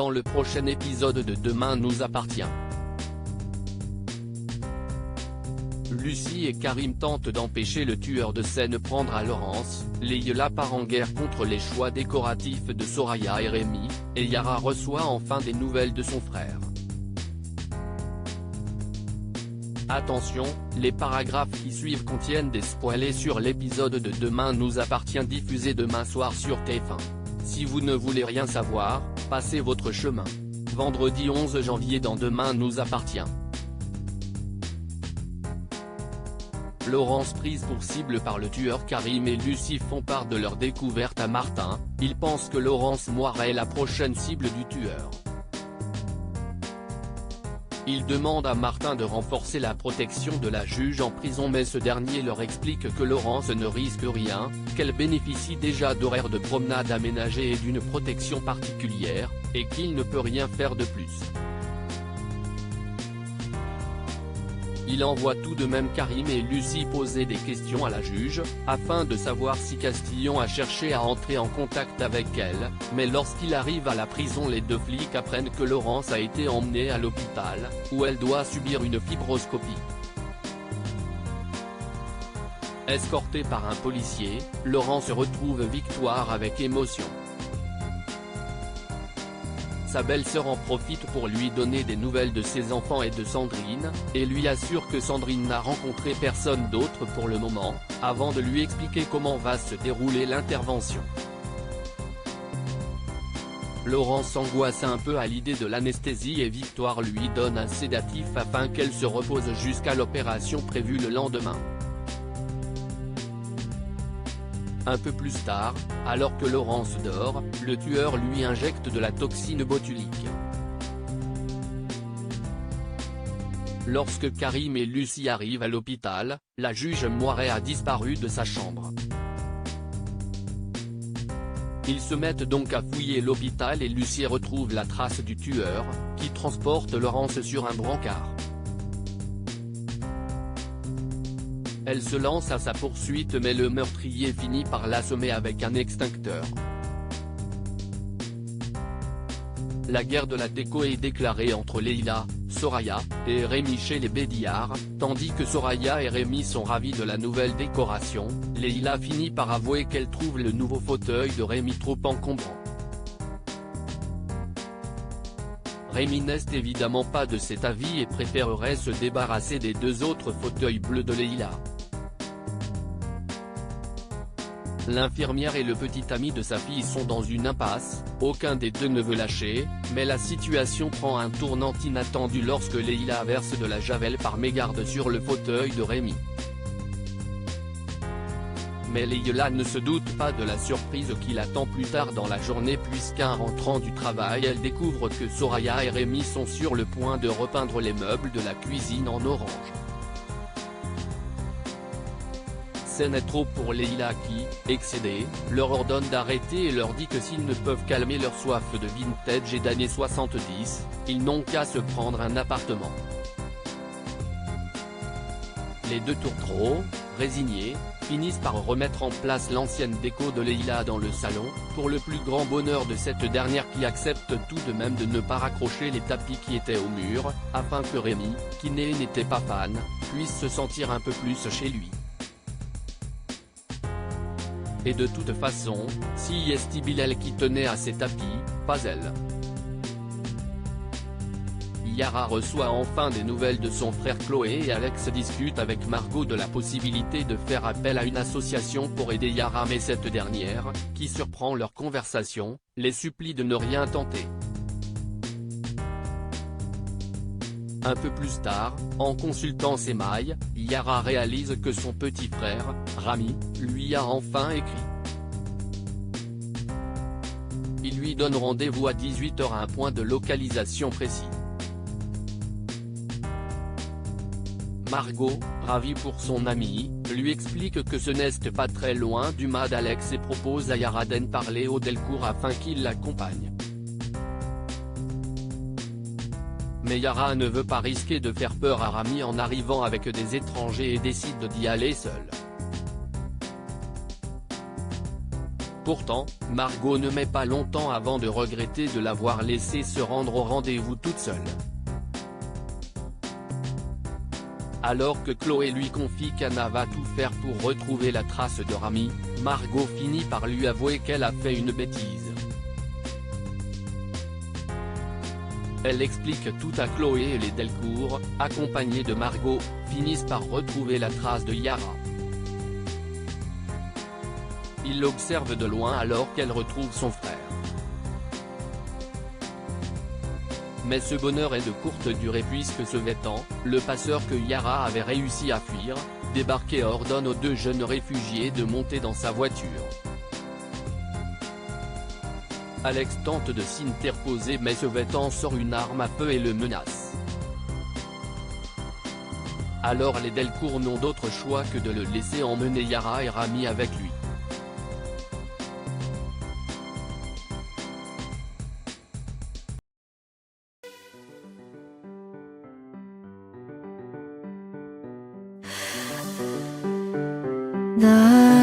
dans le prochain épisode de Demain nous appartient. Lucie et Karim tentent d'empêcher le tueur de scène prendre à Laurence, Leïla part en guerre contre les choix décoratifs de Soraya et Rémi, et Yara reçoit enfin des nouvelles de son frère. Attention, les paragraphes qui suivent contiennent des spoilers sur l'épisode de Demain nous appartient diffusé demain soir sur TF1. Si vous ne voulez rien savoir, passez votre chemin. Vendredi 11 janvier dans Demain nous appartient. Laurence prise pour cible par le tueur. Karim et Lucie font part de leur découverte à Martin, ils pensent que Laurence Moiré est la prochaine cible du tueur. Ils demandent à Martin de renforcer la protection de la juge en prison mais ce dernier leur explique que Laurence ne risque rien, qu'elle bénéficie déjà d'horaires de promenade aménagés et d'une protection particulière, et qu'il ne peut rien faire de plus. Il envoie tout de même Karim et Lucie poser des questions à la juge, afin de savoir si Castillon a cherché à entrer en contact avec elle, mais lorsqu'il arrive à la prison les deux flics apprennent que Laurence a été emmenée à l'hôpital, où elle doit subir une fibroscopie. Escortée par un policier, Laurence retrouve Victoire avec émotion. Sa belle-sœur en profite pour lui donner des nouvelles de ses enfants et de Sandrine, et lui assure que Sandrine n'a rencontré personne d'autre pour le moment, avant de lui expliquer comment va se dérouler l'intervention. Laurence s'angoisse un peu à l'idée de l'anesthésie et Victoire lui donne un sédatif afin qu'elle se repose jusqu'à l'opération prévue le lendemain. Un peu plus tard, alors que Laurence dort, le tueur lui injecte de la toxine botulique. Lorsque Karim et Lucie arrivent à l'hôpital, la juge Moiré a disparu de sa chambre. Ils se mettent donc à fouiller l'hôpital et Lucie retrouve la trace du tueur, qui transporte Laurence sur un brancard. Elle se lance à sa poursuite mais le meurtrier finit par l'assommer avec un extincteur. La guerre de la déco est déclarée entre Leïla, Soraya, et Rémi chez les Bédiard, tandis que Soraya et Rémi sont ravis de la nouvelle décoration. Leïla finit par avouer qu'elle trouve le nouveau fauteuil de Rémi trop encombrant. Rémi n'est évidemment pas de cet avis et préférerait se débarrasser des deux autres fauteuils bleus de Leïla. L'infirmière et le petit ami de sa fille sont dans une impasse, aucun des deux ne veut lâcher, mais la situation prend un tournant inattendu lorsque Leïla verse de la javel par mégarde sur le fauteuil de Rémi. Mais Leïla ne se doute pas de la surprise qui l'attend plus tard dans la journée puisqu'en rentrant du travail elle découvre que Soraya et Rémi sont sur le point de repeindre les meubles de la cuisine en orange. Scène est trop pour Leïla qui, excédée, leur ordonne d'arrêter et leur dit que s'ils ne peuvent calmer leur soif de vintage et d'années 70, ils n'ont qu'à se prendre un appartement. Les deux tours trop, résignés, finissent par remettre en place l'ancienne déco de Leïla dans le salon, pour le plus grand bonheur de cette dernière qui accepte tout de même de ne pas raccrocher les tapis qui étaient au mur, afin que Rémi, qui n'était pas fan, puisse se sentir un peu plus chez lui. Et de toute façon, si est Bilal qui tenait à ces tapis, pas elle. Yara reçoit enfin des nouvelles de son frère. Chloé et Alex discutent avec Margot de la possibilité de faire appel à une association pour aider Yara mais cette dernière, qui surprend leur conversation, les supplie de ne rien tenter. Un peu plus tard, en consultant ses mailles, Yara réalise que son petit frère, Rami, lui a enfin écrit. Il lui donne rendez-vous à 18 h à un point de localisation précis. Margot, ravie pour son ami, lui explique que ce n'est pas très loin du MAD d'Alex et propose à Yara d'en parler au Delcourt afin qu'il l'accompagne. Mais Yara ne veut pas risquer de faire peur à Rami en arrivant avec des étrangers et décide d'y aller seule. Pourtant, Margot ne met pas longtemps avant de regretter de l'avoir laissé se rendre au rendez-vous toute seule. Alors que Chloé lui confie qu'Anna va tout faire pour retrouver la trace de Rami, Margot finit par lui avouer qu'elle a fait une bêtise. Elle explique tout à Chloé et les Delcourt, accompagnés de Margot, finissent par retrouver la trace de Yara. Ils l'observent de loin alors qu'elle retrouve son frère. Mais ce bonheur est de courte durée puisque ce vêtement, le passeur que Yara avait réussi à fuir, débarque et ordonne aux deux jeunes réfugiés de monter dans sa voiture. Alex tente de s'interposer mais ce vêtement sort une arme à feu et le menace. Alors les Delcourt n'ont d'autre choix que de le laisser emmener Yara et Rami avec lui. 나